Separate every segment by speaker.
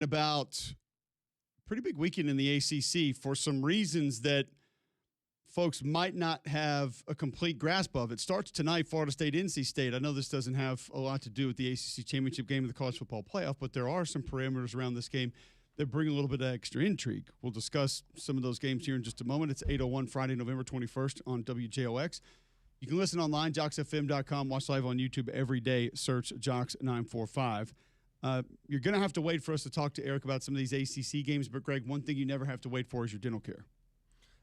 Speaker 1: About pretty big weekend in the ACC for some reasons that folks might not have a complete grasp of. It starts tonight, Florida State, NC State. I know this doesn't have a lot to do with the ACC championship game of the college football playoff, but there are some parameters around this game that bring a little bit of extra intrigue. We'll discuss some of those games here in just a moment. It's 8:01 Friday, November 21st on WJOX. You can listen online, JoxFM.com, watch live on YouTube every day, search Jox945. You're going to have to wait for us to talk to Eric about some of these ACC games, but Greg, one thing you never have to wait for is your dental care.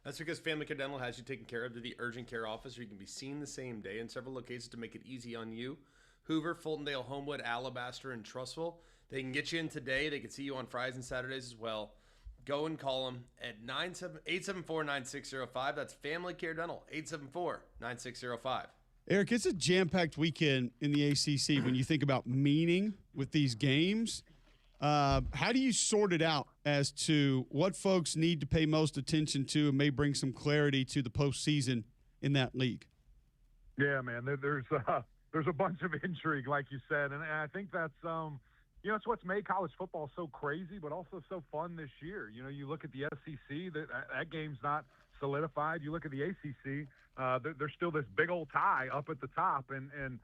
Speaker 2: That's because Family Care Dental has you taken care of to the urgent care office, where you can be seen the same day in several locations to make it easy on you. Hoover, Fultondale, Homewood, Alabaster, and Trussville. They can get you in today. They can see you on Fridays and Saturdays as well. Go and call them at 874-9605. That's Family Care Dental, 874-9605.
Speaker 1: Eric, it's a jam-packed weekend in the ACC when you think about meaning with these games. How do you sort it out as to what folks need to pay most attention to and may bring some clarity to the postseason in that league?
Speaker 3: Yeah, man, there's a bunch of intrigue, like you said, and I think that's it's what's made college football so crazy, but also so fun this year. You know, you look at the SEC, that game's not solidified. You look at the ACC, there's still this big old tie up at the top, and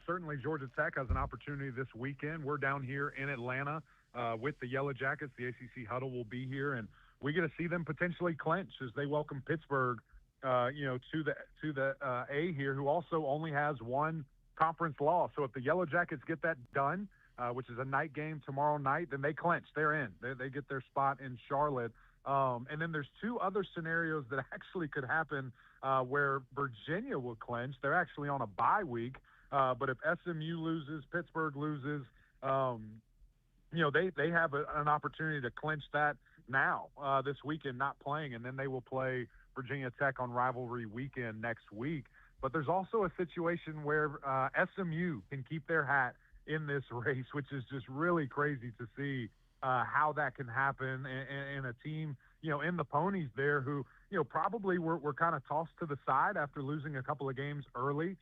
Speaker 3: certainly Georgia Tech has an opportunity this weekend. We're down here in Atlanta with the Yellow Jackets. The ACC huddle will be here, and we get to see them potentially clinch as they welcome Pittsburgh, to the A here, who also only has one conference loss. So if the Yellow Jackets get that done, which is a night game tomorrow night, then they clinch. They're in. They get their spot in Charlotte. And then there's two other scenarios that actually could happen where Virginia will clinch. They're actually on a bye week. But if SMU loses, Pittsburgh loses, they have an opportunity to clinch that now this weekend, not playing. And then they will play Virginia Tech on rivalry weekend next week. But there's also a situation where SMU can keep their hat in this race, which is just really crazy to see how that can happen. And a team, in the ponies there who, probably were kind of tossed to the side after losing a couple of games early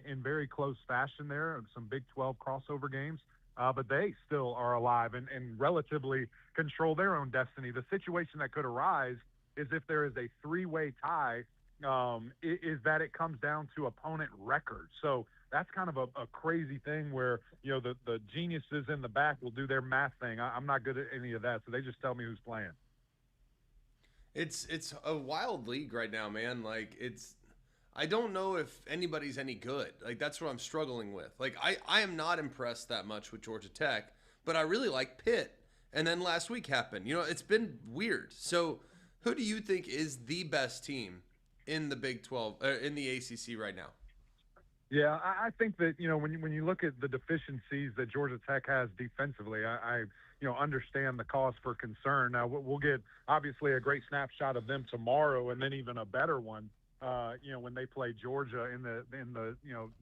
Speaker 3: in very close fashion there, some Big 12 crossover games. But they still are alive and relatively control their own destiny. The situation that could arise is if there is a three-way tie, is that it comes down to opponent record. So that's kind of a crazy thing where, the geniuses in the back will do their math thing. I'm not good at any of that, so they just tell me who's playing.
Speaker 2: It's a wild league right now, man. Like, I don't know if anybody's any good. Like, that's what I'm struggling with. Like, I am not impressed that much with Georgia Tech, but I really like Pitt. And then last week happened. It's been weird. So who do you think is the best team in the Big 12, in the ACC right now?
Speaker 3: Yeah, I think that, when you look at the deficiencies that Georgia Tech has defensively, I understand the cause for concern. Now, we'll get, obviously, a great snapshot of them tomorrow and then even a better one, when they play Georgia in the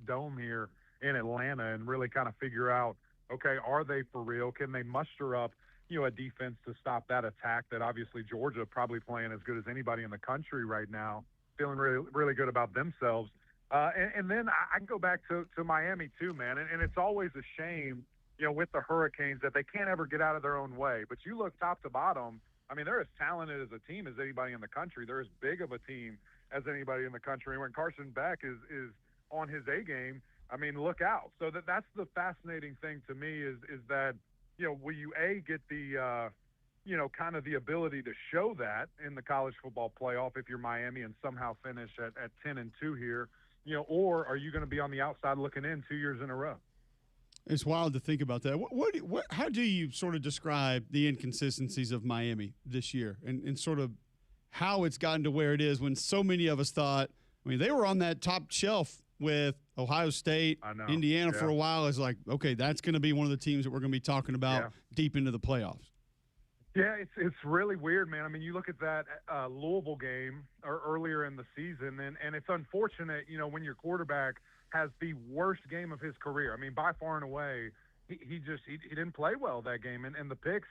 Speaker 3: dome here in Atlanta and really kind of figure out, okay, are they for real? Can they muster up, a defense to stop that attack that obviously Georgia probably playing as good as anybody in the country right now, feeling really, really good about themselves. And then I can go back to Miami too, man. And it's always a shame, with the Hurricanes that they can't ever get out of their own way. But you look top to bottom, I mean, they're as talented as a team as anybody in the country. They're as big of a team as anybody in the country. And when Carson Beck is on his A game, I mean, look out. So that's the fascinating thing to me is that, will you get the kind of the ability to show that in the college football playoff if you're Miami and somehow finish at 10-2 here, or are you going to be on the outside looking in 2 years in a row?
Speaker 1: It's wild to think about that. How do you sort of describe the inconsistencies of Miami this year and sort of how it's gotten to where it is when so many of us thought, I mean, they were on that top shelf with Ohio State, Indiana for a while. It's like, okay, that's going to be one of the teams that we're going to be talking about deep into the playoffs.
Speaker 3: Yeah, it's really weird, man. I mean, you look at that Louisville game earlier in the season, and it's unfortunate, when your quarterback has the worst game of his career. I mean, by far and away, he didn't play well that game, and the picks,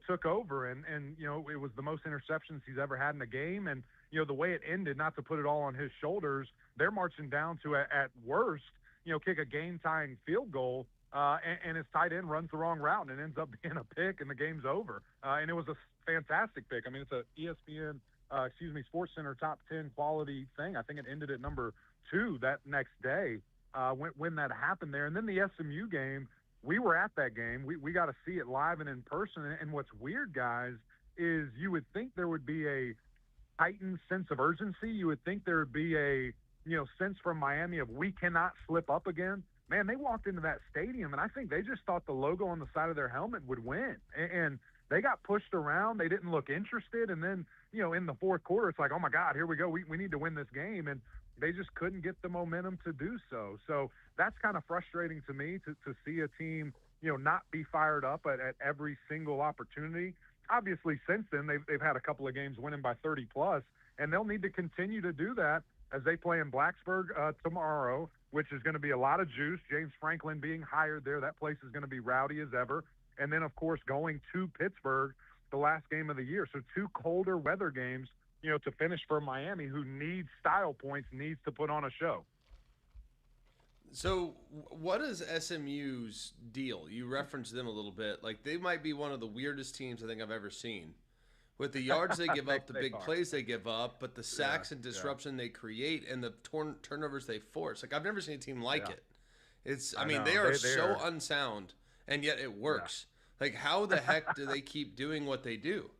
Speaker 3: took over, and it was the most interceptions he's ever had in a game, and the way it ended, not to put it all on his shoulders, they're marching down to at worst, kick a game-tying field goal and his tight end runs the wrong route and it ends up being a pick and the game's over. And it was a fantastic pick. I mean, it's a ESPN, Sports Center top 10 quality thing. I think it ended at number 2 that next day when that happened there. And then the SMU game, we were at that game. We got to see it live and in person. And what's weird, guys, is you would think there would be a heightened sense of urgency. You would think there would be a sense from Miami of we cannot slip up again. Man, they walked into that stadium, and I think they just thought the logo on the side of their helmet would win. And they got pushed around. They didn't look interested. And then, in the fourth quarter, it's like, oh, my God, here we go. We need to win this game. And they just couldn't get the momentum to do so. So that's kind of frustrating to me to see a team, not be fired up at every single opportunity. Obviously, since then, they've had a couple of games winning by 30-plus, and they'll need to continue to do that as they play in Blacksburg tomorrow, which is going to be a lot of juice. James Franklin being hired there. That place is going to be rowdy as ever. And then, of course, going to Pittsburgh, the last game of the year. So 2 colder weather games, to finish for Miami, who needs style points, needs to put on a show.
Speaker 2: So what is SMU's deal? You referenced them a little bit. Like, they might be one of the weirdest teams I think I've ever seen. With the yards they give up, the big plays they give up, but the sacks and disruption they create and the turnovers they force. Like, I've never seen a team like it. It's, I mean, they are so unsound, and yet it works. Yeah. Like, how the heck do they keep doing what they do?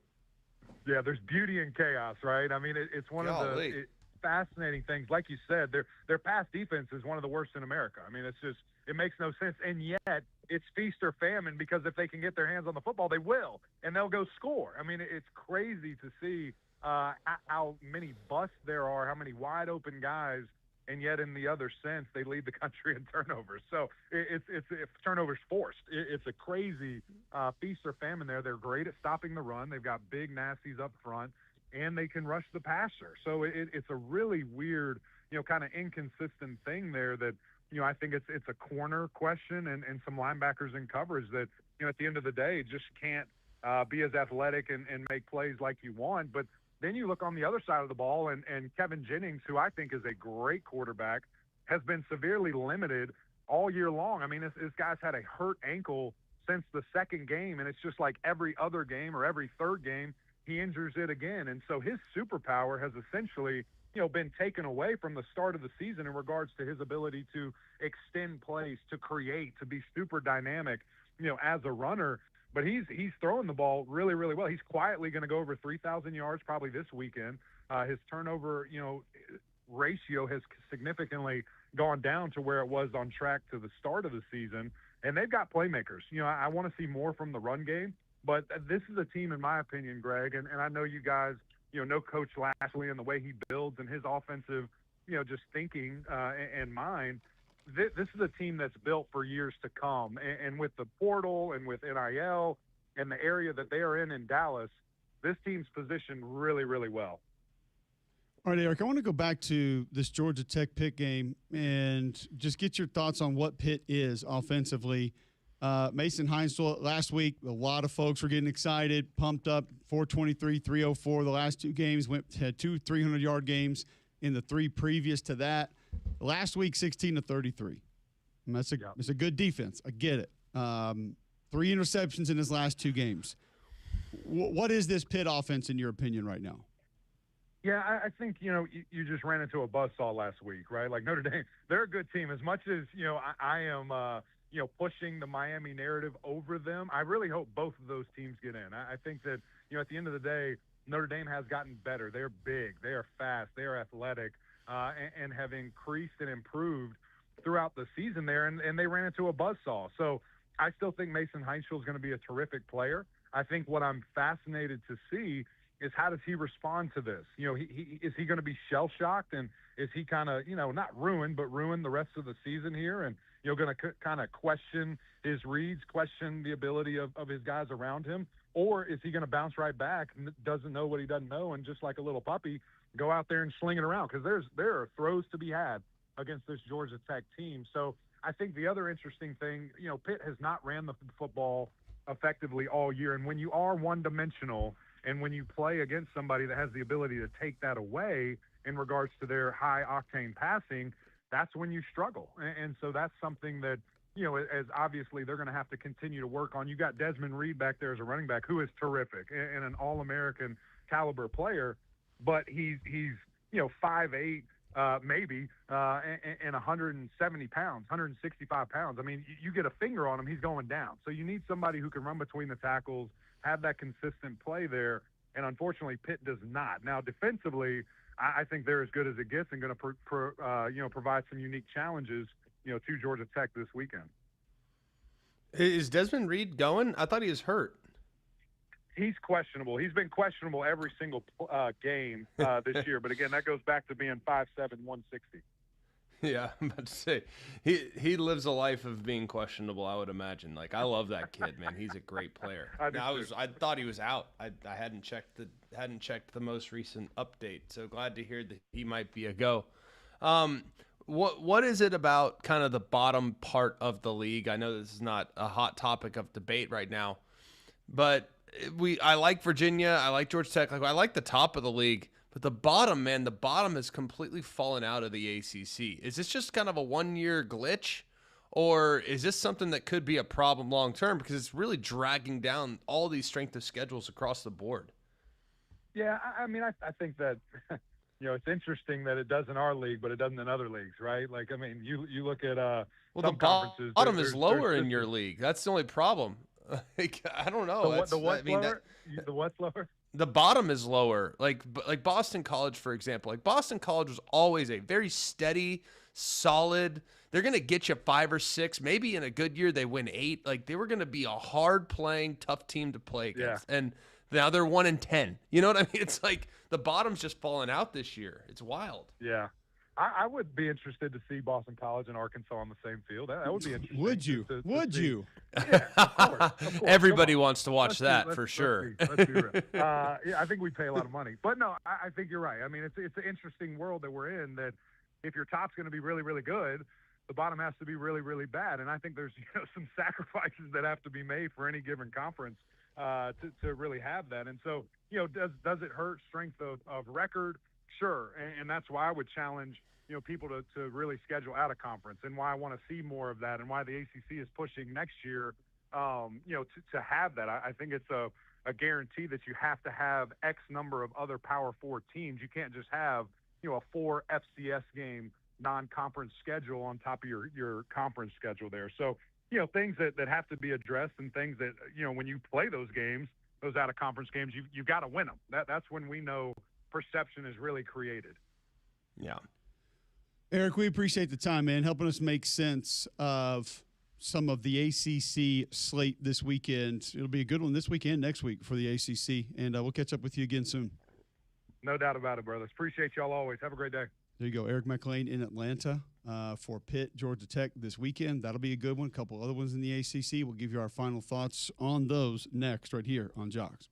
Speaker 3: Yeah, there's beauty in chaos, right? I mean, it's one of the fascinating things. Like you said, their pass defense is one of the worst in America. I mean, it makes no sense. And yet it's feast or famine, because if they can get their hands on the football, they will, and they'll go score. I mean, it's crazy to see how many busts there are, how many wide open guys, and yet in the other sense, they lead the country in turnovers. So it's turnovers forced. It's a crazy feast or famine there. They're great at stopping the run. They've got big nasties up front, and they can rush the passer. So it's a really weird, kind of inconsistent thing there that, I think it's a corner question and some linebackers in coverage that, at the end of the day, just can't be as athletic and make plays like you want. But then you look on the other side of the ball, and Kevin Jennings, who I think is a great quarterback, has been severely limited all year long. I mean, this guy's had a hurt ankle since the second game, and it's just like every other game or every third game, he injures it again. And so his superpower has essentially, been taken away from the start of the season in regards to his ability to extend plays, to create, to be super dynamic, as a runner. But he's throwing the ball really, really well. He's quietly going to go over 3,000 yards probably this weekend. His turnover, ratio has significantly gone down to where it was on track to the start of the season. And they've got playmakers. I want to see more from the run game. But this is a team, in my opinion, Greg, and I know you guys, know Coach Lashley and the way he builds and his offensive, just thinking and mind. This is a team that's built for years to come. And with the portal and with NIL and the area that they are in Dallas, this team's positioned really, really well.
Speaker 1: All right, Eric, I want to go back to this Georgia Tech Pitt game and just get your thoughts on what Pitt is offensively. Mason Heinzel last week, a lot of folks were getting excited, pumped up, 423, 304. The last 2 games had 2 300-yard games in the 3 previous to that. Last week, 16-33. And that's a good defense. I get it. 3 interceptions in his last 2 games. What is this Pitt offense in your opinion right now?
Speaker 3: Yeah, I think, you just ran into a buzzsaw last week, right? Like Notre Dame, they're a good team. As much as, I am, pushing the Miami narrative over them, I really hope both of those teams get in. I think that, at the end of the day, Notre Dame has gotten better. They're big. They are fast. They are athletic, and have increased and improved throughout the season there, and they ran into a buzzsaw. So I still think Mason Heinzel is going to be a terrific player. I think what I'm fascinated to see is how does he respond to this? Is he going to be shell-shocked, and is he kind of, not ruined, but ruin the rest of the season here, and, going to kind of question his reads, question the ability of his guys around him? Or is he going to bounce right back and doesn't know what he doesn't know, and just like a little puppy, go out there and sling it around? Because there are throws to be had against this Georgia Tech team. So I think the other interesting thing, Pitt has not ran the football effectively all year. And when you are one-dimensional and when you play against somebody that has the ability to take that away in regards to their high-octane passing, that's when you struggle. And so that's something that, as obviously they're going to have to continue to work on. You got Desmond Reed back there as a running back who is terrific and an All-American caliber player, but he's 5'8", maybe, and 170 pounds, 165 pounds. I mean, you get a finger on him, he's going down. So you need somebody who can run between the tackles, have that consistent play there, and unfortunately Pitt does not. Now, defensively, I think they're as good as it gets and going to provide some unique challenges, to Georgia Tech this weekend.
Speaker 2: Is Desmond Reed going? I thought he was hurt.
Speaker 3: He's questionable. He's been questionable every single game this year. But again, that goes back to being 5'7", 160.
Speaker 2: Yeah, I'm about to say he lives a life of being questionable, I would imagine. Like, I love that kid, man. He's a great player. I thought he was out. I hadn't checked the most recent update. So glad to hear that he might be a go. What is it about kind of the bottom part of the league? I know this is not a hot topic of debate right now, but I like Virginia, I like Georgia Tech, I like the top of the league, but the bottom, man, the bottom has completely fallen out of the ACC. Is this just kind of a 1-year glitch, or is this something that could be a problem long term because it's really dragging down all these strength of schedules across the board?
Speaker 3: Yeah, I mean, I think that it's interesting that it does in our league, but it doesn't in other leagues, right? Like, I mean, you look at
Speaker 2: well,
Speaker 3: some
Speaker 2: the
Speaker 3: conferences.
Speaker 2: Bottom is lower in your league. That's the only problem. Like, I don't know.
Speaker 3: The what's lower?
Speaker 2: The bottom is lower. Like Boston College, for example. Like, Boston College was always a very steady, solid. They're going to get you 5 or 6. Maybe in a good year they win 8. Like, they were going to be a hard-playing, tough team to play against. Yeah. And now they're 1-10. You know what I mean? It's like the bottom's just falling out this year. It's wild.
Speaker 3: Yeah. I would be interested to see Boston College and Arkansas on the same field. That would be interesting.
Speaker 1: Would you?
Speaker 3: To
Speaker 1: you?
Speaker 3: Yeah, of course.
Speaker 2: Everybody wants to watch that for sure.
Speaker 3: Let's be real. Yeah, I think we pay a lot of money. But no, I think you're right. I mean, it's an interesting world that we're in, that if your top's going to be really, really good, the bottom has to be really, really bad. And I think there's some sacrifices that have to be made for any given conference to really have that. And so, does it hurt strength of record? Sure. And that's why I would challenge, people to really schedule out of conference, and why I want to see more of that, and why the ACC is pushing next year, to have that. I think it's a guarantee that you have to have X number of other Power 4 teams. You can't just have, a 4 FCS game non-conference schedule on top of your conference schedule there. So, things that have to be addressed, and things that, when you play those games, those out-of-conference games, you've got to win them. That's when we know perception is really created.
Speaker 2: Yeah.
Speaker 1: Eric, we appreciate the time, man, helping us make sense of some of the ACC slate this weekend. It'll be a good one this weekend, next week for the ACC, and we'll catch up with you again soon.
Speaker 3: No doubt about it, brothers. Appreciate y'all always. Have a great day.
Speaker 1: There you go. Eric McLean in Atlanta for Pitt, Georgia Tech this weekend. That'll be a good one. A couple other ones in the ACC. We'll give you our final thoughts on those next right here on Jocks.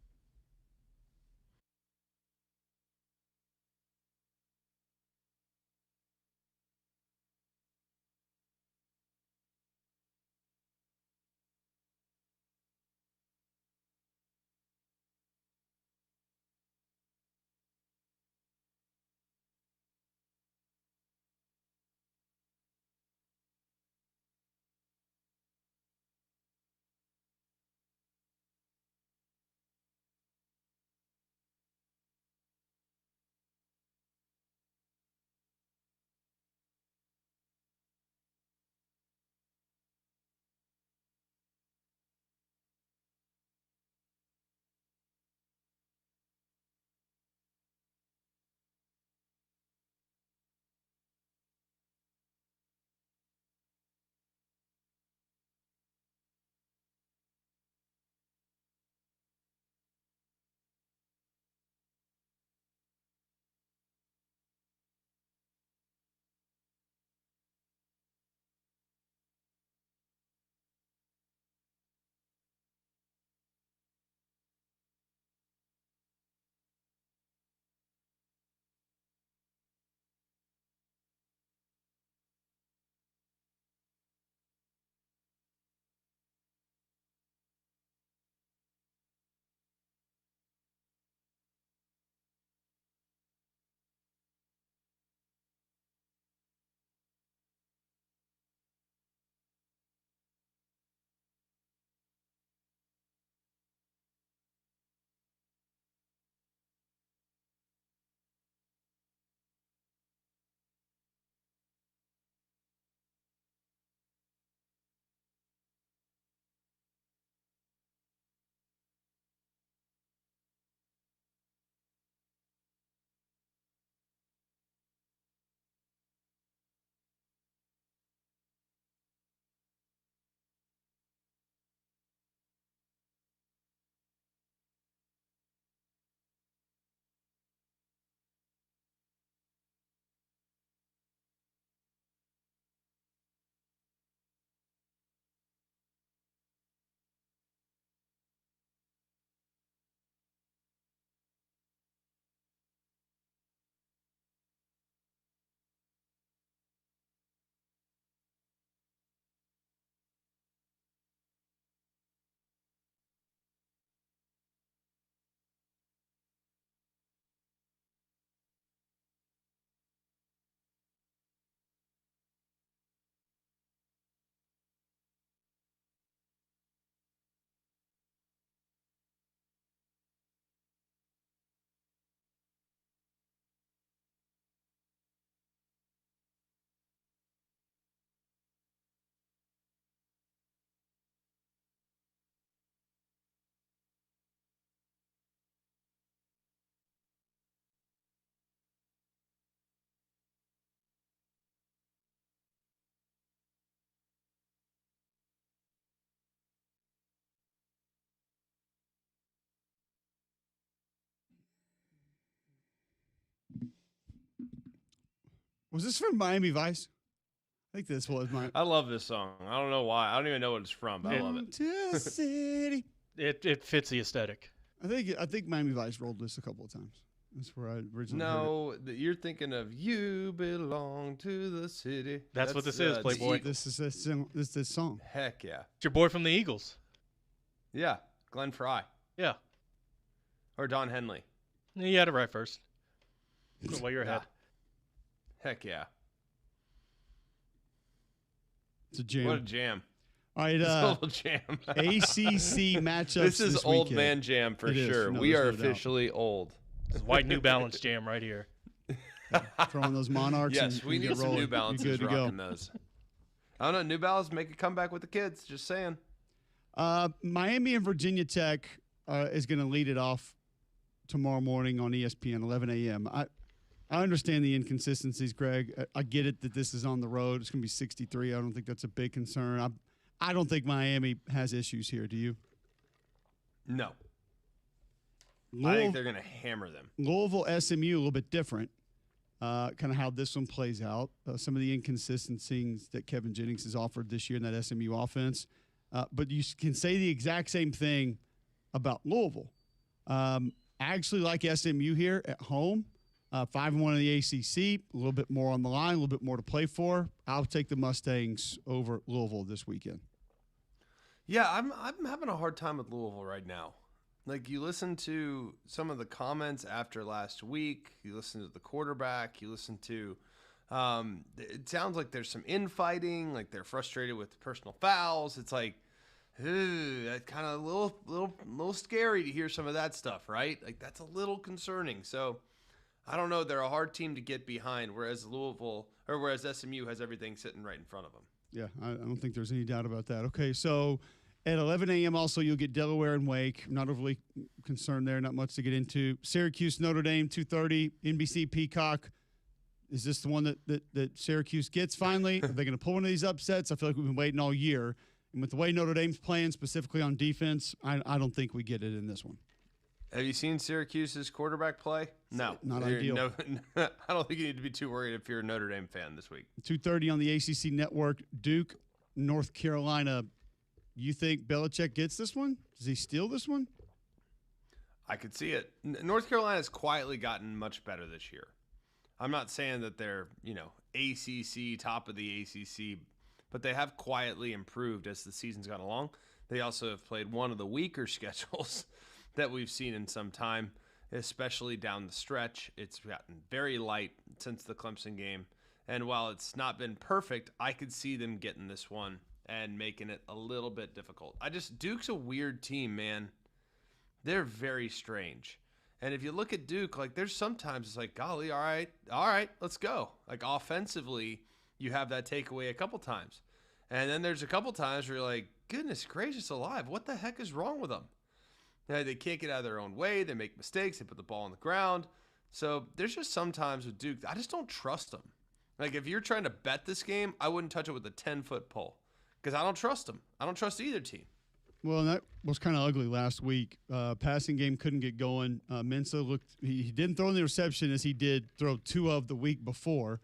Speaker 1: Was this from Miami Vice? I think this was my.
Speaker 2: I love this song. I don't know why. I don't even know what it's from, but I love it.
Speaker 1: To the city.
Speaker 4: It fits the aesthetic.
Speaker 1: I think Miami Vice rolled this a couple of times. That's where I originally heard it.
Speaker 2: You're thinking of "You Belong to the City."
Speaker 4: That's what this is, Playboy.
Speaker 1: This is this song.
Speaker 2: Heck yeah.
Speaker 4: It's your boy from the Eagles.
Speaker 2: Yeah, Glenn Fry.
Speaker 4: Yeah.
Speaker 2: Or Don Henley.
Speaker 4: You had it right first. Well, you're ahead.
Speaker 2: Heck yeah.
Speaker 1: It's a jam.
Speaker 2: What a jam.
Speaker 1: All right,
Speaker 2: It's a little jam.
Speaker 1: ACC matchups.
Speaker 2: This is old
Speaker 1: weekend.
Speaker 2: Man jam for
Speaker 1: It
Speaker 2: sure.
Speaker 1: is. No,
Speaker 2: We are
Speaker 1: there's no doubt.
Speaker 2: officially old.
Speaker 4: This is white New Balance jam right here.
Speaker 1: Throwing those Monarchs.
Speaker 2: Yes,
Speaker 1: and
Speaker 2: we
Speaker 1: get
Speaker 2: need some
Speaker 1: rolling.
Speaker 2: New Balances
Speaker 1: You're good to go.
Speaker 2: rocking those. I don't know. New Balance make a comeback with the kids. Just saying.
Speaker 1: Miami and Virginia Tech is going to lead it off tomorrow morning on ESPN, 11 a.m. I understand the inconsistencies, Greg. I get it that this is on the road. It's going to be 63. I don't think that's a big concern. I don't think Miami has issues here. Do you?
Speaker 2: No. I think they're going to hammer them.
Speaker 1: Louisville, SMU, a little bit different. Kind of how this one plays out. Some of the inconsistencies that Kevin Jennings has offered this year in that SMU offense. But you can say the exact same thing about Louisville. I actually like SMU here at home. 5-1 in the ACC, a little bit more on the line, a little bit more to play for. I'll take the Mustangs over Louisville this weekend.
Speaker 2: Yeah, I'm having a hard time with Louisville right now. Like, you listen to some of the comments after last week, you listen to the quarterback, you listen to it sounds like there's some infighting, like they're frustrated with personal fouls. It's like, that's kind of a little scary to hear some of that stuff, right? Like, that's a little concerning. So I don't know. They're a hard team to get behind, whereas SMU has everything sitting right in front of them.
Speaker 1: Yeah, I don't think there's any doubt about that. Okay, so at 11 a.m. also you'll get Delaware and Wake. Not overly concerned there, not much to get into. Syracuse, Notre Dame, 2:30, NBC Peacock. Is this the one that Syracuse gets finally? Are they going to pull one of these upsets? I feel like we've been waiting all year. And with the way Notre Dame's playing, specifically on defense, I don't think we get it in this one.
Speaker 2: Have you seen Syracuse's quarterback play? No.
Speaker 1: Not ideal.
Speaker 2: No, I don't think you need to be too worried if you're a Notre Dame fan this week.
Speaker 1: 2:30 on the ACC Network. Duke, North Carolina. You think Belichick gets this one? Does he steal this one?
Speaker 2: I could see it. North Carolina's quietly gotten much better this year. I'm not saying that they're, ACC, top of the ACC, but they have quietly improved as the season's gone along. They also have played one of the weaker schedules that we've seen in some time, especially down the stretch. It's gotten very light since the Clemson game. And while it's not been perfect, I could see them getting this one and making it a little bit difficult. Duke's a weird team, man. They're very strange. And if you look at Duke, like, there's sometimes it's like, golly, all right, let's go. Like, offensively, you have that takeaway a couple times. And then there's a couple times where you're like, goodness gracious alive, what the heck is wrong with them? They can't get out of their own way. They make mistakes. They put the ball on the ground. So there's just some times with Duke, I just don't trust them. Like, if you're trying to bet this game, I wouldn't touch it with a 10-foot pole because I don't trust them. I don't trust either team.
Speaker 1: Well, that was kind of ugly last week. Passing game couldn't get going. Mensah looked – he didn't throw in the reception as he did throw two of the week before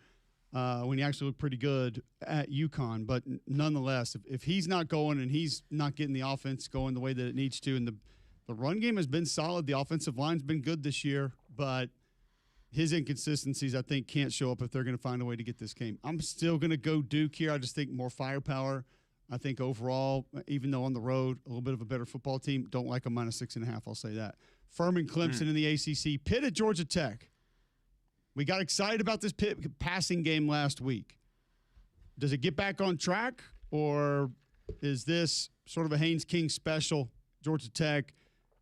Speaker 1: when he actually looked pretty good at UConn. But nonetheless, if he's not going and he's not getting the offense going the way that it needs to, and the run game has been solid. The offensive line's been good this year, but his inconsistencies, I think, can't show up if they're going to find a way to get this game. I'm still going to go Duke here. I just think more firepower. I think overall, even though on the road, a little bit of a better football team, don't like a -6.5, I'll say that. Furman, Clemson in the ACC. Pitt at Georgia Tech. We got excited about this Pitt passing game last week. Does it get back on track, or is this sort of a Haynes King special? Georgia Tech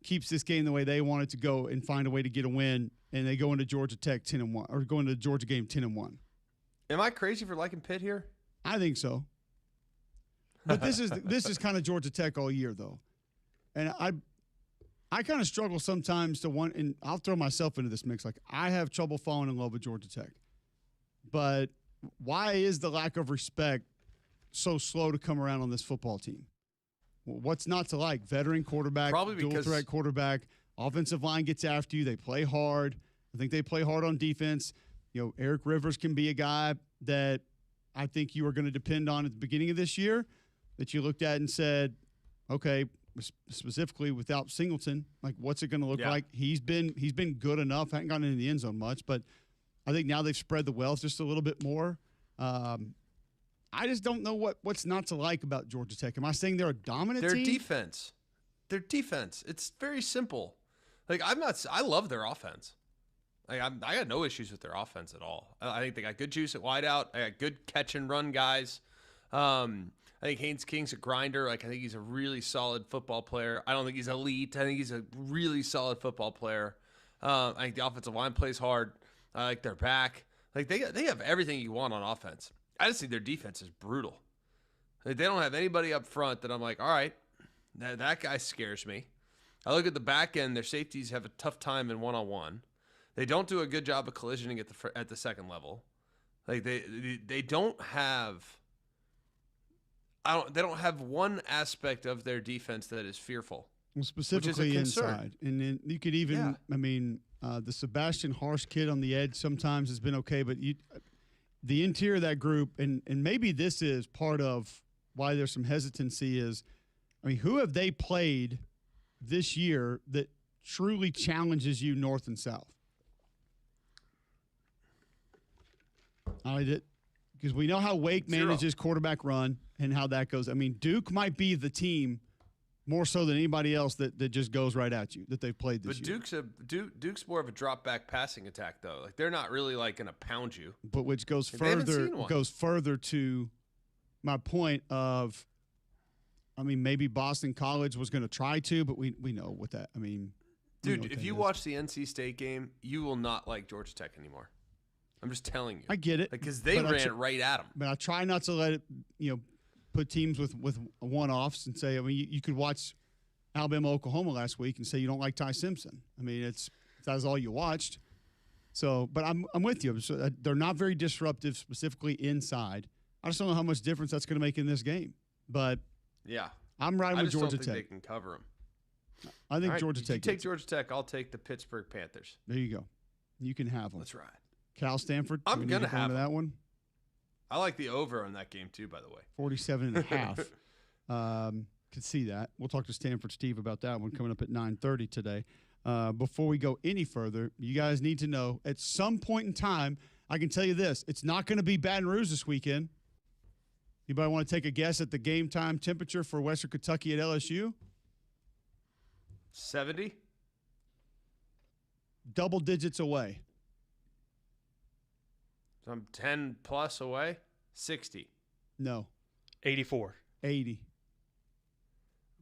Speaker 1: keeps this game the way they want it to go and find a way to get a win, and they go into Georgia Tech 10-1, or go into the Georgia game 10-1.
Speaker 2: Am I crazy for liking Pitt here?
Speaker 1: I think so. But this is kind of Georgia Tech all year, though. And I kind of struggle sometimes to want, and I'll throw myself into this mix. Like, I have trouble falling in love with Georgia Tech. But why is the lack of respect so slow to come around on this football team? What's not to like? Veteran quarterback, dual threat quarterback, offensive line gets after you. They play hard. I think they play hard on defense. Eric Rivers can be a guy that I think you were going to depend on at the beginning of this year, that you looked at and said, okay, specifically without Singleton, like what's it going to look like? He's been good enough. Hasn't gotten into the end zone much, but I think now they've spread the wealth just a little bit more. I just don't know what's not to like about Georgia Tech. Am I saying they're a dominant team?
Speaker 2: Their defense. It's very simple. Like I love their offense. Like I got no issues with their offense at all. I think they got good juice at wideout. I got good catch and run guys. I think Haynes King's a grinder. Like I think he's a really solid football player. I don't think he's elite. I think he's a really solid football player. I think the offensive line plays hard. I like their back. Like they have everything you want on offense. I just think their defense is brutal. Like they don't have anybody up front that I'm like, all right, that guy scares me. I look at the back end. Their safeties have a tough time in one-on-one. They don't do a good job of collisioning at the second level. Like they don't have. They don't have one aspect of their defense that is fearful.
Speaker 1: Well, specifically inside, and then you could even. I mean, the Sebastian Harsh kid on the edge sometimes has been okay, but the interior of that group, and maybe this is part of why there's some hesitancy. Is, I mean, who have they played this year that truly challenges you north and south? Because we know how Wake manages quarterback run and how that goes. I mean, Duke might be the team more so than anybody else that just goes right at you that they've played this year.
Speaker 2: But Duke's more of a drop back passing attack though. Like they're not really like going to pound you.
Speaker 1: But which goes further to my point of, I mean, maybe Boston College was going to try to, but we know what that. I mean,
Speaker 2: dude, if you watch the NC State game, you will not like Georgia Tech anymore. I'm just telling you.
Speaker 1: I get it.
Speaker 2: Because they ran right at them.
Speaker 1: But I try not to let it, put teams with one-offs and say, I mean, you could watch Alabama, Oklahoma last week and say you don't like Ty Simpson. I mean, that's all you watched. So, but I'm with you. So, they're not very disruptive, specifically inside. I just don't know how much difference that's going to make in this game. But
Speaker 2: yeah,
Speaker 1: I'm riding with Georgia Tech.
Speaker 2: They can cover them.
Speaker 1: I think Georgia Tech.
Speaker 2: You take Georgia Tech. I'll take the Pittsburgh Panthers.
Speaker 1: There you go. You can have them.
Speaker 2: Let's ride.
Speaker 1: Cal Stanford.
Speaker 2: I'm going to have
Speaker 1: that one.
Speaker 2: I like the over on that game too, by the way.
Speaker 1: 47.5. Could see that. We'll talk to Stanford Steve about that one coming up at 9:30 today. Before we go any further, you guys need to know at some point in time, I can tell you this, it's not going to be Baton Rouge this weekend. Anybody want to take a guess at the game time temperature for Western Kentucky at LSU?
Speaker 2: 70?
Speaker 1: Double digits away.
Speaker 2: So I'm 10 plus away. 60.
Speaker 1: No.
Speaker 4: 84.
Speaker 1: 80.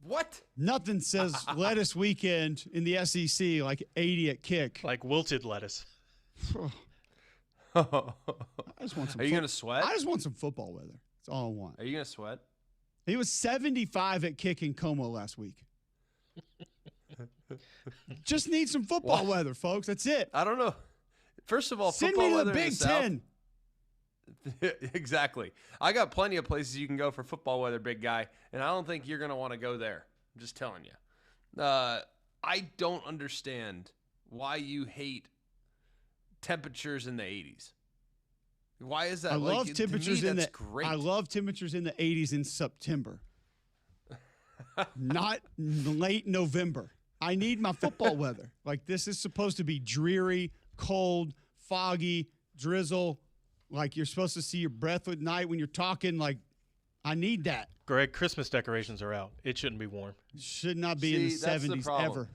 Speaker 2: What?
Speaker 1: Nothing says lettuce weekend in the SEC like 80 at kick.
Speaker 4: Like wilted lettuce.
Speaker 1: I just want some.
Speaker 2: Are you going to sweat?
Speaker 1: I just want some football weather. That's all I want.
Speaker 2: Are you going to sweat?
Speaker 1: He was 75 at kick in Como last week. Just need some football weather, folks. That's it.
Speaker 2: I don't know. First of all,
Speaker 1: send
Speaker 2: football
Speaker 1: me to
Speaker 2: weather
Speaker 1: the Big Ten.
Speaker 2: Exactly. I got plenty of places you can go for football weather, big guy, and I don't think you're going to want to go there. I'm just telling you. I don't understand why you hate temperatures in the 80s. Why is that?
Speaker 1: I love temperatures in the
Speaker 2: great.
Speaker 1: I love temperatures in the 80s in September. Not late November. I need my football weather. Like this is supposed to be dreary, cold, foggy, drizzle. Like you're supposed to see your breath at night when you're talking. Like I need that.
Speaker 4: Greg, Christmas decorations are out. It shouldn't be warm.
Speaker 1: Should not be in the 70s ever.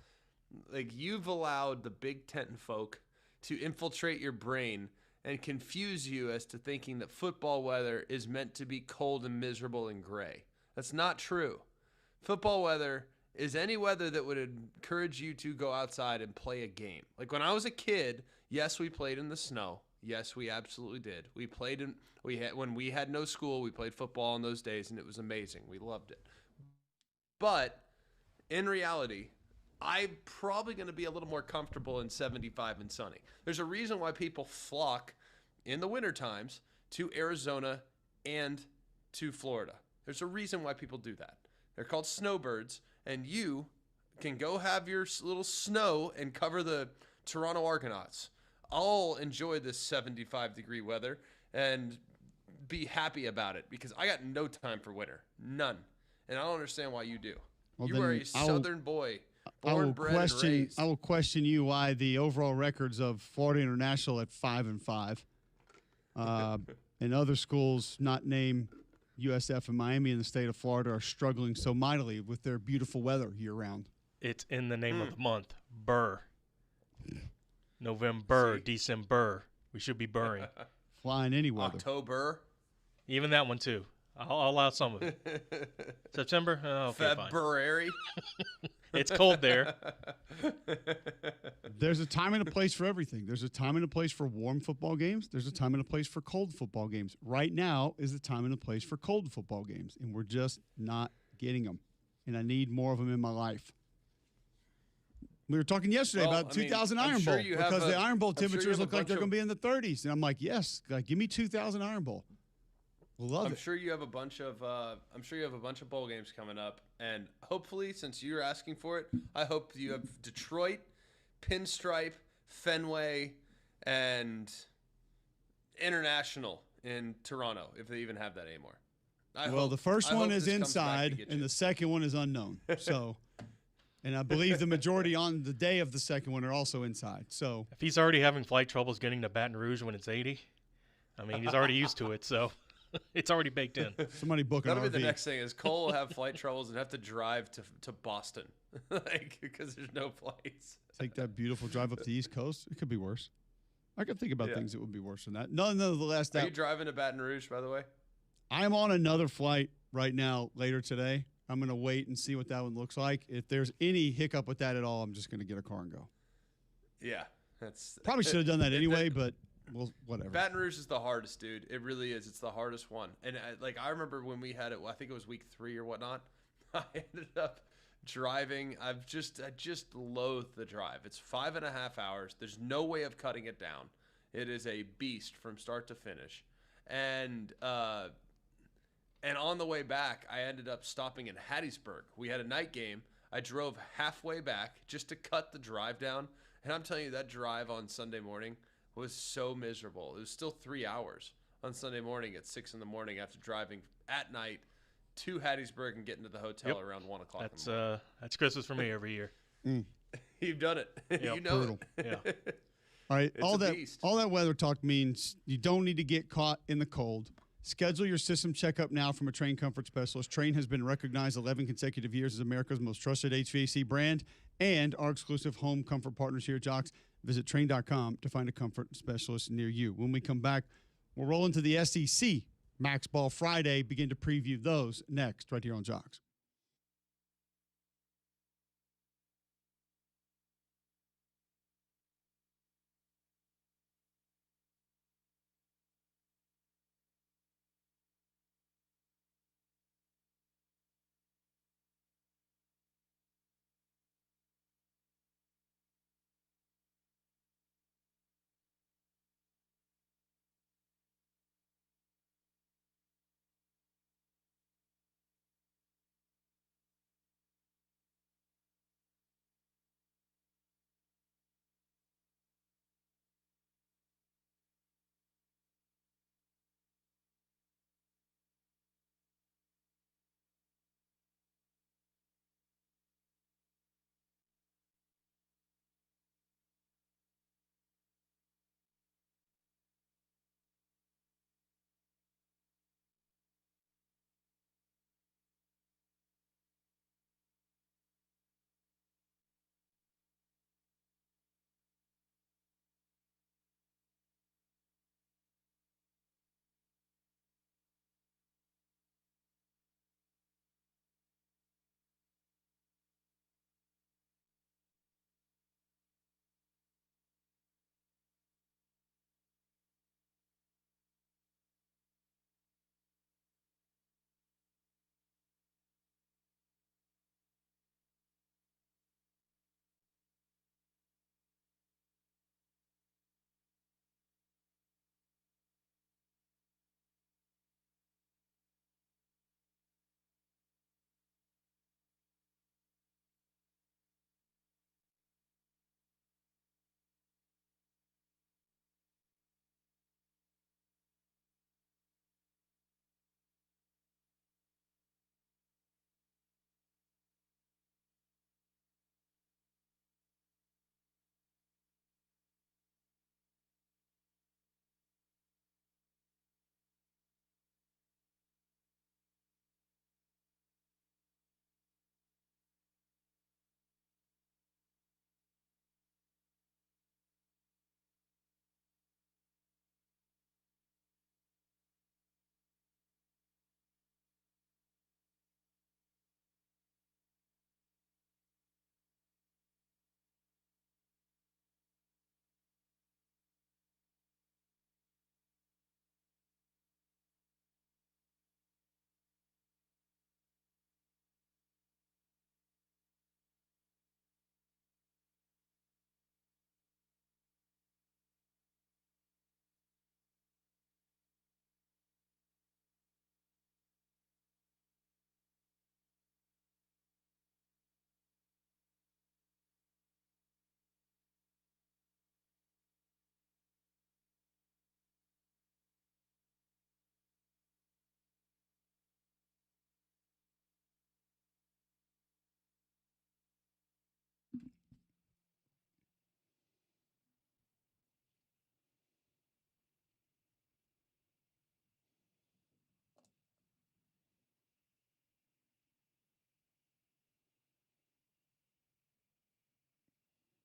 Speaker 2: Like you've allowed the Big Tent folk to infiltrate your brain and confuse you as to thinking that football weather is meant to be cold and miserable and gray. That's not true. Football weather is any weather that would encourage you to go outside and play a game. Like when I was a kid, yes, we played in the snow. Yes, we absolutely did. When we had no school, we played football in those days, and it was amazing. We loved it. But in reality, I'm probably going to be a little more comfortable in 75 and sunny. There's a reason why people flock in the winter times to Arizona and to Florida. There's a reason why people do that. They're called snowbirds, and you can go have your little snow and cover the Toronto Argonauts. I'll enjoy this 75-degree weather and be happy about it because I got no time for winter, none, and I don't understand why you do.
Speaker 1: Well,
Speaker 2: You are a Southern boy, born, bred, and raised.
Speaker 1: I will question you why the overall records of Florida International at 5-5, and other schools not named USF and Miami in the state of Florida are struggling so mightily with their beautiful weather year round.
Speaker 4: It's in the name of the month. Burr. November, December. We should be burring.
Speaker 1: Flying any weather.
Speaker 2: October.
Speaker 4: Even that one, too. I'll allow some of it. September? Oh, okay,
Speaker 2: February.
Speaker 4: Fine. It's cold there.
Speaker 1: There's a time and a place for everything. There's a time and a place for warm football games. There's a time and a place for cold football games. Right now is the time and a place for cold football games, and we're just not getting them. And I need more of them in my life. We were talking yesterday about 2000 Iron Bowl because the Iron Bowl temperatures look like they're going to be in the 30s. And I'm like, yes, give me 2000 Iron Bowl. Love it.
Speaker 2: I'm sure you have a bunch of bowl games coming up, and hopefully, since you're asking for it, I hope you have Detroit, Pinstripe, Fenway, and International in Toronto, if they even have that anymore.
Speaker 1: The first one is inside, and the second one is unknown. So, and I believe the majority on the day of the second one are also inside. So,
Speaker 4: if he's already having flight troubles getting to Baton Rouge when it's 80, I mean, he's already used to it, so it's already baked in.
Speaker 1: Somebody book an
Speaker 2: That'll
Speaker 1: RV.
Speaker 2: be the next thing is Cole will have flight troubles and have to drive to Boston, because there's no flights.
Speaker 1: Take that beautiful drive up the East Coast. It could be worse. I could think about things that would be worse than that. Nonetheless,
Speaker 2: Are you driving to Baton Rouge, by the way?
Speaker 1: I'm on another flight right now later today. I'm going to wait and see what that one looks like. If there's any hiccup with that at all, I'm just going to get a car and go.
Speaker 2: Yeah, that's
Speaker 1: probably should have done that anyway, but well, whatever.
Speaker 2: Baton Rouge is the hardest, dude. It really is. It's the hardest one. And I remember when we had it. I think it was week 3 or whatnot. I ended up driving. I just loathe the drive. It's 5.5 hours. There's no way of cutting it down. It is a beast from start to finish. And on the way back, I ended up stopping in Hattiesburg. We had a night game. I drove halfway back just to cut the drive down. And I'm telling you, that drive on Sunday morning was so miserable. It was still 3 hours on Sunday morning at 6 in the morning after driving at night to Hattiesburg and getting to the hotel around 1 o'clock.
Speaker 4: That's Christmas for me every year.
Speaker 2: You've done it.
Speaker 4: Yep.
Speaker 2: You know
Speaker 1: brutal.
Speaker 2: it.
Speaker 1: Yeah. All right.
Speaker 2: It's
Speaker 1: All that weather talk means you don't need to get caught in the cold. Schedule your system checkup now from a Trane Comfort Specialist. Trane has been recognized 11 consecutive years as America's most trusted HVAC brand and our exclusive home comfort partners here at Jocks. Visit Trane.com to find a comfort specialist near you. When we come back, we'll roll into the SEC MAXX Ball Friday, begin to preview those next right here on Jocks.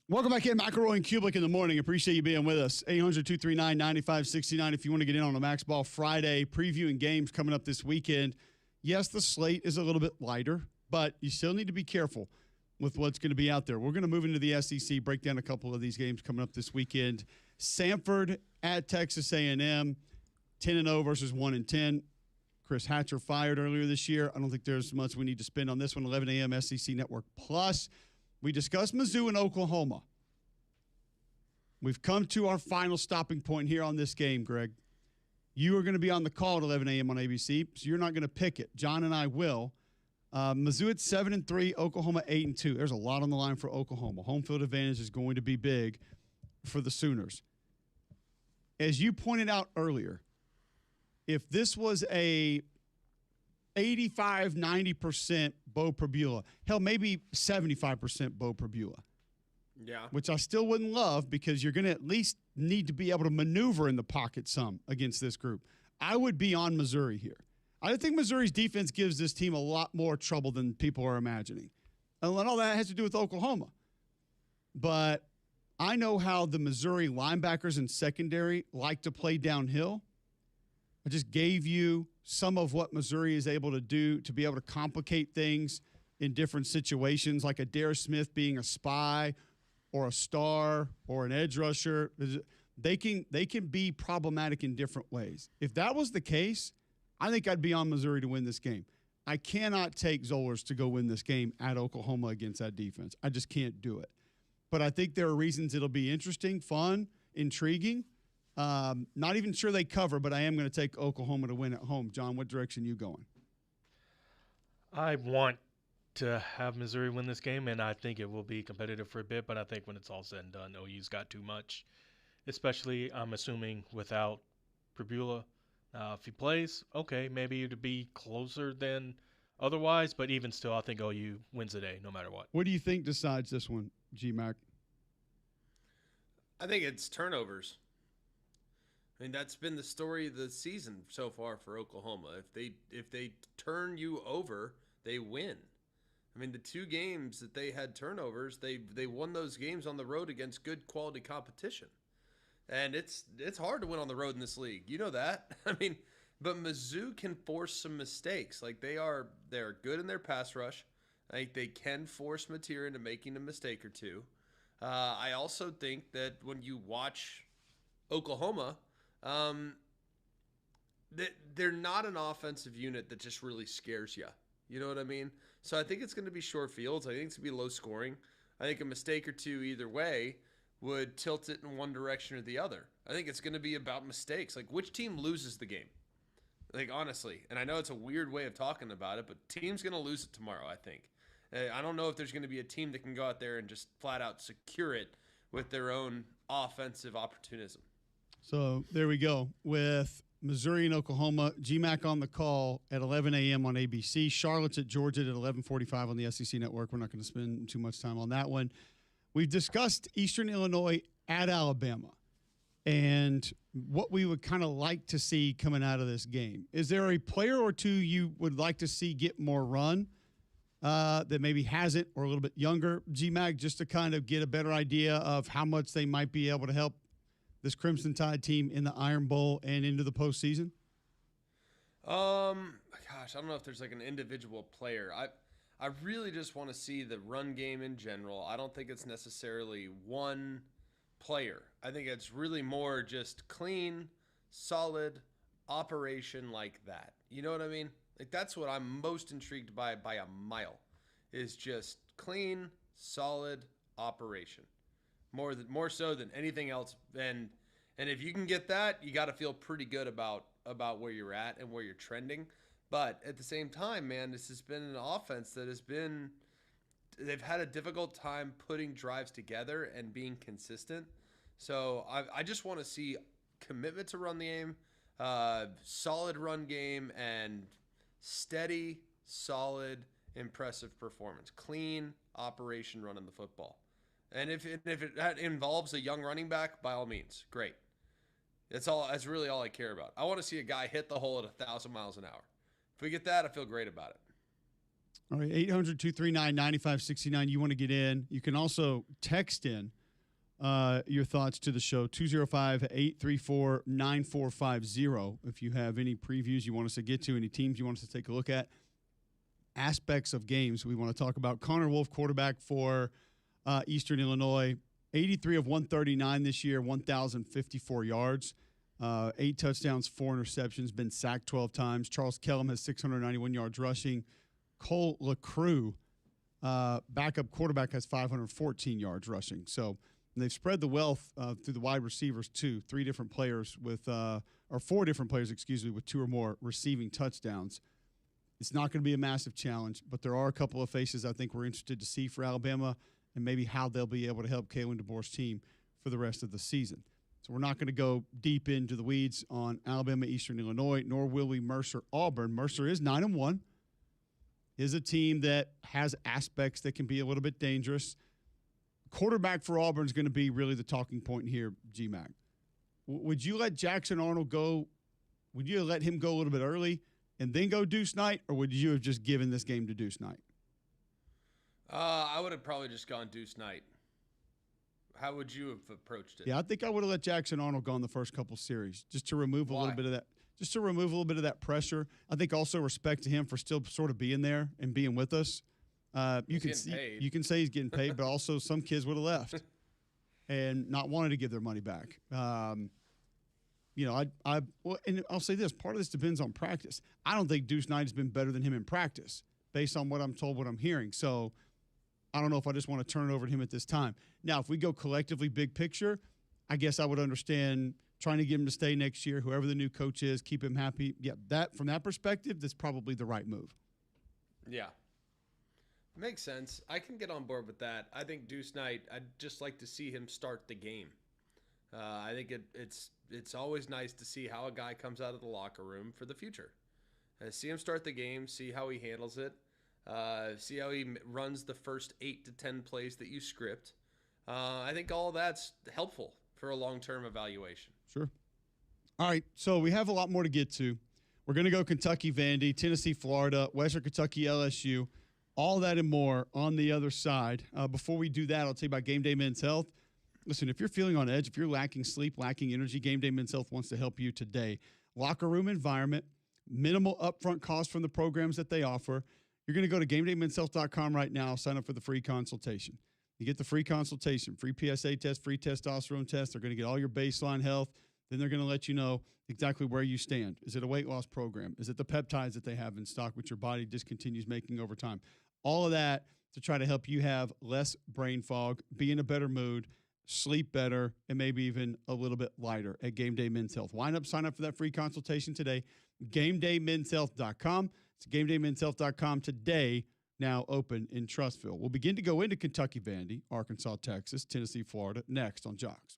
Speaker 1: Welcome back in, McElroy and Cubelic in the morning. Appreciate you being with us. 800-239-9569 if you want to get in on a Max Ball Friday, previewing games coming up this weekend. Yes, the slate is a little bit lighter, but you still need to be careful with what's going to be out there. We're going to move into the SEC, break down a couple of these games coming up this weekend. Samford at Texas A&M, 10-0 versus 1-10. Chris Hatcher fired earlier this year. I don't think there's much we need to spend on this one. 11 a.m. SEC Network Plus. We discussed Mizzou and Oklahoma. We've come to our final stopping point here on this game, Greg. You are going to be on the call at 11 a.m. on ABC, so you're not going to pick it. John and I will. Mizzou at 7-3, Oklahoma 8-2. There's a lot on the line for Oklahoma. Home field advantage is going to be big for the Sooners. As you pointed out earlier, if this was a 85-90% Bo Prabula, hell, maybe 75% Bo Prabula.
Speaker 2: Yeah.
Speaker 1: Which I still wouldn't love because you're going to at least need to be able to maneuver in the pocket some against this group. I would be on Missouri here. I think Missouri's defense gives this team a lot more trouble than people are imagining. And all that has to do with Oklahoma. But I know how the Missouri linebackers and secondary like to play downhill. I just gave you some of what Missouri is able to do to be able to complicate things in different situations, like a Darius Smith being a spy or a star or an edge rusher. They can be problematic in different ways. If that was the case, I think I'd be on Missouri to win this game. I cannot take Zollers to go win this game at Oklahoma against that defense. I just can't do it. But I think there are reasons it'll be interesting, fun, intriguing. Not even sure they cover, but I am going to take Oklahoma to win at home. John, what direction you going?
Speaker 4: I want to have Missouri win this game, and I think it will be competitive for a bit, but I think when it's all said and done, OU's got too much, especially, I'm assuming, without Prabula. If he plays, okay, maybe it'd be closer than otherwise, but even still, I think OU wins the day no matter what.
Speaker 1: What do you think decides this one, G-Mac?
Speaker 2: I think it's turnovers. I mean, that's been the story of the season so far for Oklahoma. If they turn you over, they win. I mean, the two games that they had turnovers, they won those games on the road against good quality competition. And it's hard to win on the road in this league. You know that. I mean, but Mizzou can force some mistakes. Like they're good in their pass rush. I think they can force Mateer into making a mistake or two. I also think that when you watch Oklahoma, they're not an offensive unit that just really scares you. You know what I mean? So I think it's going to be short fields. I think it's going to be low scoring. I think a mistake or two either way would tilt it in one direction or the other. I think it's going to be about mistakes. Like, which team loses the game? Like, honestly. And I know it's a weird way of talking about it, but team's going to lose it tomorrow, I think. I don't know if there's going to be a team that can go out there and just flat out secure it with their own offensive opportunism.
Speaker 1: So there we go with Missouri and Oklahoma. GMAC on the call at 11 a.m. on ABC. Charlotte's at Georgia at 11:45 on the SEC Network. We're not going to spend too much time on that one. We've discussed Eastern Illinois at Alabama and what we would kind of like to see coming out of this game. Is there a player or two you would like to see get more run that maybe hasn't, or a little bit younger, GMAC, just to kind of get a better idea of how much they might be able to help this Crimson Tide team in the Iron Bowl and into the postseason?
Speaker 2: Gosh, I don't know if there's like an individual player. I really just want to see the run game in general. I don't think it's necessarily one player. I think it's really more just clean, solid operation like that. You know what I mean? Like that's what I'm most intrigued by a mile, is just clean, solid operation. More so than anything else. And if you can get that, you got to feel pretty good about where you're at and where you're trending. But at the same time, man, this has been an offense that they've had a difficult time putting drives together and being consistent. So I just want to see commitment to run the game, solid run game, and steady, solid, impressive performance. Clean operation running the football. And if it involves a young running back, by all means, great. That's really all I care about. I want to see a guy hit the hole at 1,000 miles an hour. If we get that, I feel great about it.
Speaker 1: All right, 800-239-9569. You want to get in. You can also text in your thoughts to the show, 205-834-9450. If you have any previews you want us to get to, any teams you want us to take a look at, aspects of games we want to talk about. Connor Wolf, quarterback for Eastern Illinois, 83 of 139 this year, 1,054 yards, 8 touchdowns, 4 interceptions, been sacked 12 times. Charles Kellum has 691 yards rushing. Cole LaCrue, backup quarterback, has 514 yards rushing. So they've spread the wealth through the wide receivers too. 4 different players, with 2 or more receiving touchdowns. It's not going to be a massive challenge, but there are a couple of faces I think we're interested to see for Alabama and maybe how they'll be able to help Kalen DeBoer's team for the rest of the season. So we're not going to go deep into the weeds on Alabama, Eastern Illinois, nor will we Mercer, Auburn. Mercer is 9-1. Is a team that has aspects that can be a little bit dangerous. Quarterback for Auburn is going to be really the talking point here, GMAC. Would you let Jackson Arnold go? Would you let him go a little bit early and then go Deuce Knight, or would you have just given this game to Deuce Knight?
Speaker 2: I would have probably just gone Deuce Knight. How would you have approached it?
Speaker 1: Yeah, I think I would have let Jackson Arnold go in the first couple series just to remove a little bit of that. Just to remove a little bit of that pressure. I think also respect to him for still sort of being there and being with us. You can say he's getting paid, but also some kids would have left and not wanted to give their money back. And I'll say this: part of this depends on practice. I don't think Deuce Knight has been better than him in practice, based on what I'm told, what I'm hearing. So I don't know if I just want to turn it over to him at this time. Now, if we go collectively big picture, I guess I would understand trying to get him to stay next year, whoever the new coach is, keep him happy. Yeah, that from that perspective, that's probably the right move.
Speaker 2: Yeah. Makes sense. I can get on board with that. I think Deuce Knight, I'd just like to see him start the game. I think it's always nice to see how a guy comes out of the locker room for the future. See him start the game, see how he handles it, see how he runs the first 8 to 10 plays that you script. I think all of that's helpful for a long-term evaluation.
Speaker 1: Sure. All right, so we have a lot more to get to. We're going to go Kentucky-Vandy, Tennessee, Florida, Western Kentucky, LSU, all that and more on the other side. Before we do that, I'll tell you about Game Day Men's Health. Listen, if you're feeling on edge, if you're lacking sleep, lacking energy, Game Day Men's Health wants to help you today. Locker room environment, minimal upfront cost from the programs that they offer. You're going to go to GameDayMen'sHealth.com right now, sign up for the free consultation. You get the free consultation, free PSA test, free testosterone test. They're going to get all your baseline health. Then they're going to let you know exactly where you stand. Is it a weight loss program? Is it the peptides that they have in stock, which your body discontinues making over time? All of that to try to help you have less brain fog, be in a better mood, sleep better, and maybe even a little bit lighter at Game Day Men's Health. Sign up for that free consultation today. GameDayMen'sHealth.com. It's GameDayMen'sHealth.com today. Now open in Trustville. We'll begin to go into Kentucky-Vandy, Arkansas, Texas, Tennessee, Florida, next on Jocks.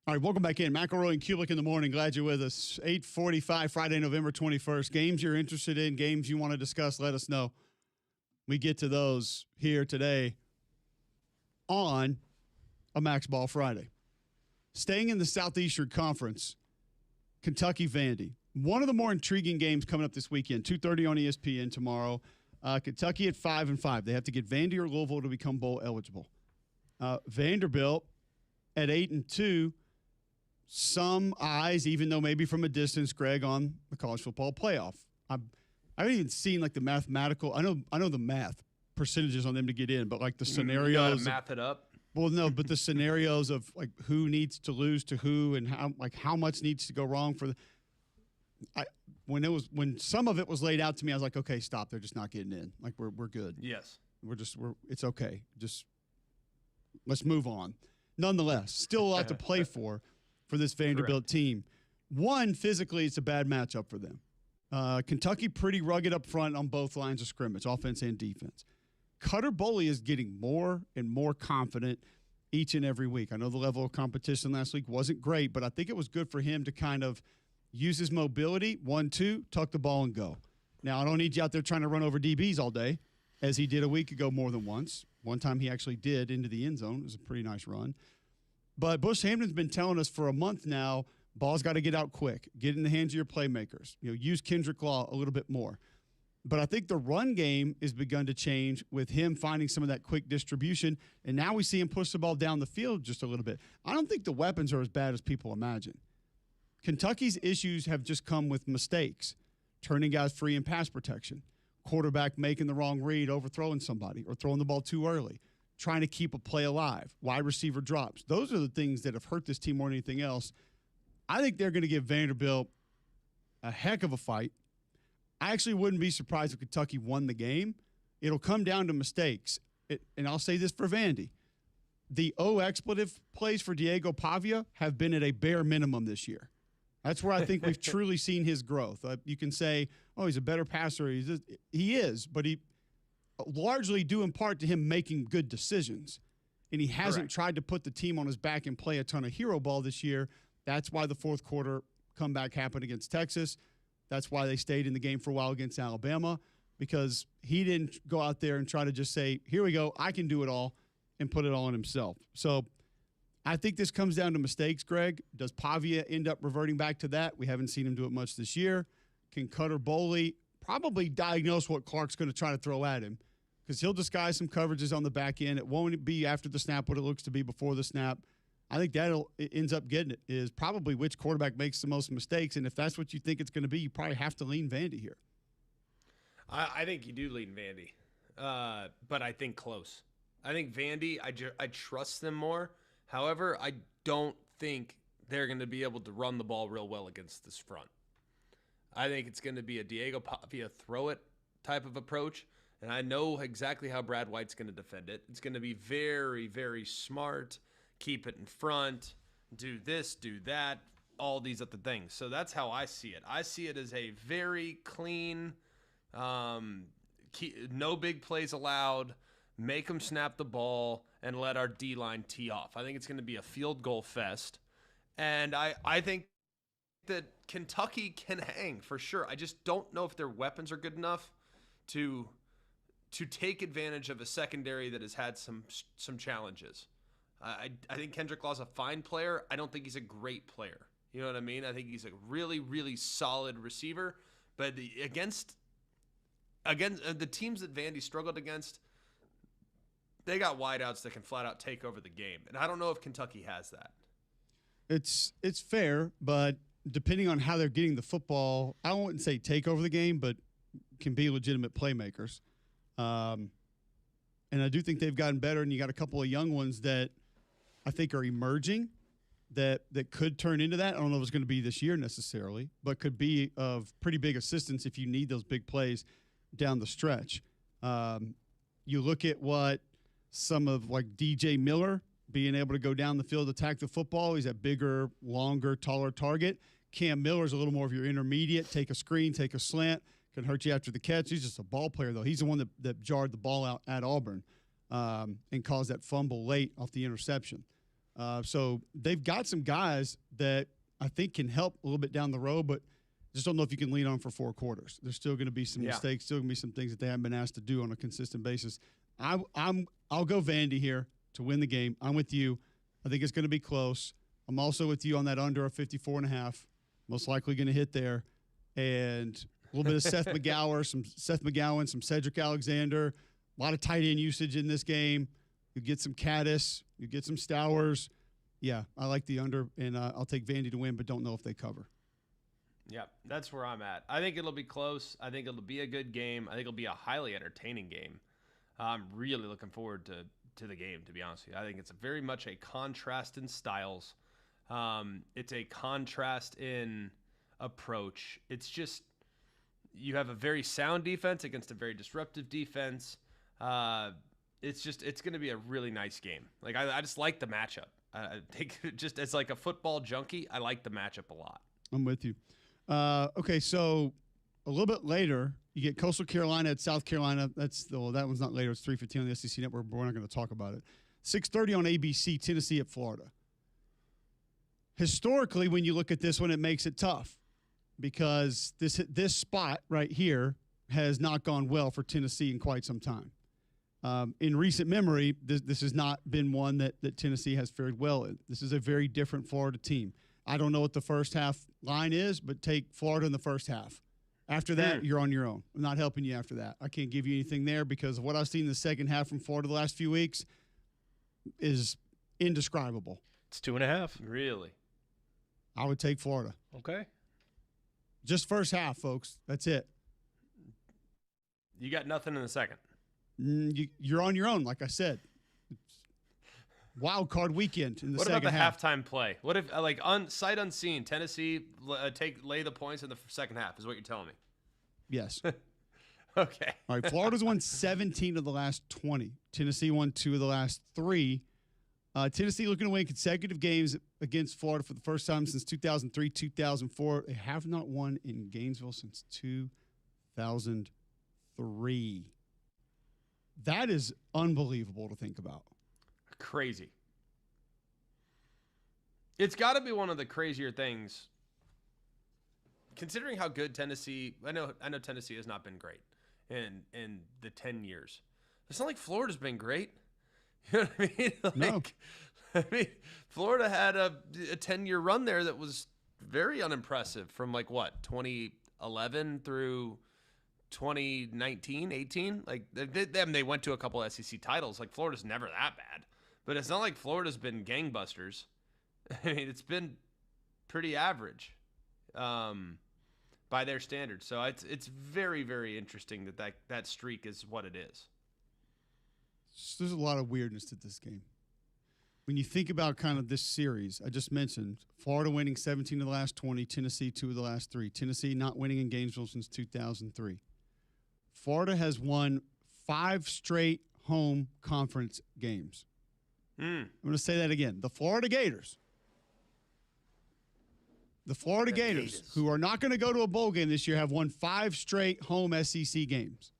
Speaker 1: All right, welcome back in. McElroy and Cubelic in the morning. Glad you're with us. 8:45, Friday, November 21st. Games you're interested in, games you want to discuss, let us know. We get to those here today on a Max Ball Friday. Staying in the Southeastern Conference, Kentucky-Vandy. One of the more intriguing games coming up this weekend, 2:30 on ESPN tomorrow. Kentucky at 5-5. They have to get Vandy or Louisville to become bowl eligible. Vanderbilt at 8-2. Some eyes, even though maybe from a distance, Greg, on the college football playoff. I haven't even seen like the mathematical. I know the math percentages on them to get in, but like the scenarios.
Speaker 2: You gotta math it up.
Speaker 1: Well, no, but the scenarios of like who needs to lose to who and how much needs to go wrong for the. When some of it was laid out to me, I was like, okay, stop. They're just not getting in. Like we're good.
Speaker 2: Yes.
Speaker 1: It's okay. Just let's move on. Nonetheless, still a lot to play for this Vanderbilt team. One, physically, it's a bad matchup for them. Kentucky pretty rugged up front on both lines of scrimmage, offense and defense. Cutter Boley is getting more and more confident each and every week. I know the level of competition last week wasn't great, but I think it was good for him to kind of use his mobility, 1-2, tuck the ball and go. Now, I don't need you out there trying to run over DBs all day, as he did a week ago more than once. One time he actually did into the end zone. It was a pretty nice run. But Bush Hampton's been telling us for a month now, ball's got to get out quick. Get in the hands of your playmakers. Use Kendrick Law a little bit more. But I think the run game has begun to change with him finding some of that quick distribution, and now we see him push the ball down the field just a little bit. I don't think the weapons are as bad as people imagine. Kentucky's issues have just come with mistakes, turning guys free in pass protection, quarterback making the wrong read, overthrowing somebody, or throwing the ball too early, trying to keep a play alive, wide receiver drops. Those are the things that have hurt this team more than anything else. I think they're going to give Vanderbilt a heck of a fight. I actually wouldn't be surprised if Kentucky won the game. It'll come down to mistakes. And I'll say this for Vandy. The expletive plays for Diego Pavia have been at a bare minimum this year. That's where I think we've truly seen his growth. You can say, oh, he's a better passer. He is, but he largely due in part to him making good decisions. And he hasn't tried to put the team on his back and play a ton of hero ball this year. That's why the fourth quarter comeback happened against Texas. That's why they stayed in the game for a while against Alabama, because he didn't go out there and try to just say, here we go, I can do it all, and put it all on himself. So I think this comes down to mistakes, Greg. Does Pavia end up reverting back to that? We haven't seen him do it much this year. Can Cutter Boley probably diagnose what Clark's going to try to throw at him, because he'll disguise some coverages on the back end. It won't be after the snap what it looks to be before the snap. I think it ends up getting it is probably which quarterback makes the most mistakes, and if that's what you think it's going to be, you probably have to lean Vandy here.
Speaker 2: I think you do lean Vandy, but I think close. I think Vandy, I trust them more. However, I don't think they're going to be able to run the ball real well against this front. I think it's going to be a Diego Pavia throw-it type of approach, and I know exactly how Brad White's going to defend it. It's going to be very, very smart, keep it in front, do this, do that, all these other things. So that's how I see it. I see it as a very clean, no big plays allowed, make them snap the ball, and let our D-line tee off. I think it's going to be a field goal fest. And I think that Kentucky can hang for sure. I just don't know if their weapons are good enough to take advantage of a secondary that has had some challenges. I think Kendrick Law's a fine player. I don't think he's a great player. You know what I mean? I think he's a really, really solid receiver. But against the teams that Vandy struggled against, they got wideouts that can flat out take over the game. And I don't know if Kentucky has that.
Speaker 1: It's fair, but depending on how they're getting the football, I wouldn't say take over the game, but can be legitimate playmakers. And I do think they've gotten better, and you got a couple of young ones that I think are emerging that could turn into that. I don't know if it's going to be this year necessarily, but could be of pretty big assistance if you need those big plays down the stretch. You look at what some of like DJ Miller being able to go down the field, attack the football. He's a bigger, longer, taller target. Cam Miller's a little more of your intermediate, take a screen, take a slant, can hurt you after the catch. He's just a ball player, though. He's the one that jarred the ball out at Auburn and caused that fumble late off the interception. So they've got some guys that I think can help a little bit down the road, but just don't know if you can lean on for 4 quarters. There's still going to be some mistakes, still going to be some things that they haven't been asked to do on a consistent basis. I'll go Vandy here to win the game. I'm with you. I think it's going to be close. I'm also with you on that under a 54.5. Most likely going to hit there. And a little bit of Seth McGowan, some Cedric Alexander. A lot of tight end usage in this game. You get some Caddis. You get some Stowers. Yeah, I like the under, and I'll take Vandy to win, but don't know if they cover.
Speaker 5: Yep, that's where I'm at. I think it'll be close. I think it'll be a good game. I think it'll be a highly entertaining game. I'm really looking forward to the game, to be honest with you. I think it's very much a contrast in styles. It's a contrast in approach. It's just you have a very sound defense against a very disruptive defense. It's going to be a really nice game. Like I just like the matchup. I think just as like a football junkie, I like the matchup a lot.
Speaker 1: I'm with you. Okay, so a little bit later, you get Coastal Carolina at South Carolina. That one's not later. It's 3:15 on the SEC Network, but we're not going to talk about it. 6:30 on ABC, Tennessee at Florida. Historically, when you look at this one, it makes it tough because this spot right here has not gone well for Tennessee in quite some time. In recent memory, this has not been one that Tennessee has fared well in. This is a very different Florida team. I don't know what the first half line is, but take Florida in the first half. After that, you're on your own. I'm not helping you after that. I can't give you anything there because of what I've seen in the second half from Florida the last few weeks is indescribable.
Speaker 4: It's 2.5.
Speaker 5: Really?
Speaker 1: I would take Florida.
Speaker 4: Okay.
Speaker 1: Just first half, folks. That's it.
Speaker 5: You got nothing in the second.
Speaker 1: You're on your own, like I said. Wild card weekend in the second half.
Speaker 5: What about the halftime play? What if, sight unseen, Tennessee lay the points in the second half is what you're telling me?
Speaker 1: Yes.
Speaker 5: Okay.
Speaker 1: All right, Florida's won 17 of the last 20. Tennessee won 2 of the last 3. Tennessee looking to win consecutive games against Florida for the first time since 2003, 2004. They have not won in Gainesville since 2003. That is unbelievable to think about.
Speaker 5: Crazy. It's got to be one of the crazier things, considering how good Tennessee. I know Tennessee has not been great in the 10 years. It's not like Florida's been great. You know what I mean? I mean, Florida had a 10-year run there that was very unimpressive from 2011 through 2019, 18. They went to a couple SEC titles. Florida's never that bad. But it's not like Florida's been gangbusters. I mean, it's been pretty average by their standards. So it's very, very interesting that streak is what it is.
Speaker 1: There's a lot of weirdness to this game. When you think about kind of this series, I just mentioned Florida winning 17 of the last 20, Tennessee 2 of the last 3. Tennessee not winning in Gainesville since 2003. Florida has won 5 straight home conference games. I'm going to say that again. The Florida Gators, who are not going to go to a bowl game this year, have won 5 straight home SEC games.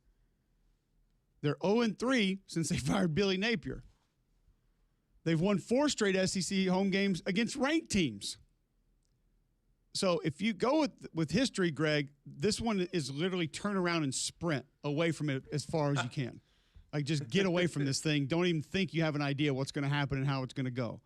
Speaker 1: They're 0-3 since they fired Billy Napier. They've won 4 straight SEC home games against ranked teams. So if you go with history, Greg, this one is literally turn around and sprint away from it as far as you can. Just get away from this thing. Don't even think you have an idea what's going to happen and how it's going to go.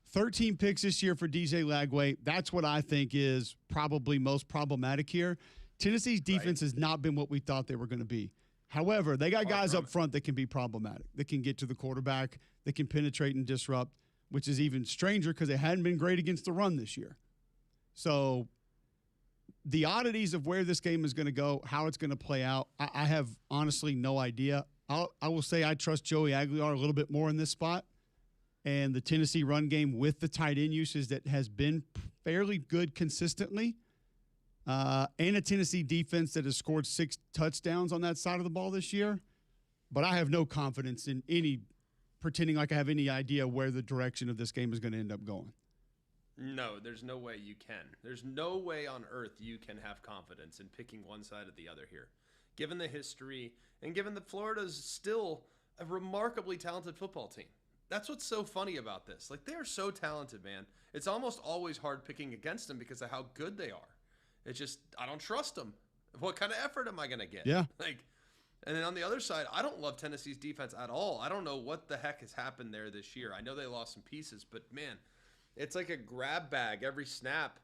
Speaker 1: 13 picks this year for DJ Lagway. That's what I think is probably most problematic here. Tennessee's defense has not been what we thought they were going to be. However, they got guys up front that can be problematic, that can get to the quarterback, that can penetrate and disrupt, which is even stranger because they hadn't been great against the run this year. So the oddities of where this game is going to go, how it's going to play out, I have honestly no idea. I will say I trust Joey Aguilar a little bit more in this spot. And the Tennessee run game with the tight end usage that has been fairly good consistently. And a Tennessee defense that has scored 6 touchdowns on that side of the ball this year. But I have no confidence in pretending like I have any idea where the direction of this game is going to end up going.
Speaker 5: No, there's no way you can. There's no way on earth you can have confidence in picking one side or the other here. Given the history and given that Florida's still a remarkably talented football team.
Speaker 2: that's what's so funny about this. Like, they are so talented, man. It's almost always hard picking against them because of how good they are. It's just, I don't trust them. What kind of effort am I going to get?
Speaker 1: Yeah.
Speaker 2: Like, and then on the other side, I don't love Tennessee's defense at all. I don't know what the heck has happened there this year. I know they lost some pieces, but man, it's like a grab bag every snap.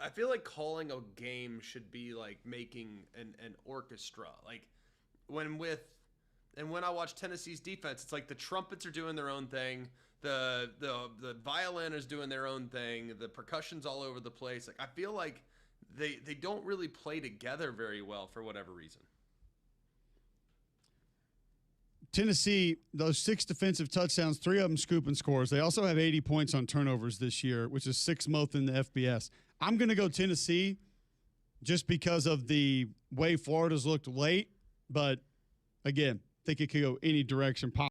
Speaker 2: I feel like calling a game should be like making an orchestra. Like when I watch Tennessee's defense, it's like the trumpets are doing their own thing. The violin is doing their own thing. The percussion's all over the place. Like I feel like they don't really play together very well for whatever reason.
Speaker 1: Tennessee, those 6 defensive touchdowns, 3 of them scooping scores. They also have 80 points on turnovers this year, which is 6th most in the FBS. I'm going to go Tennessee just because of the way Florida's looked late. But, again, I think it could go any direction.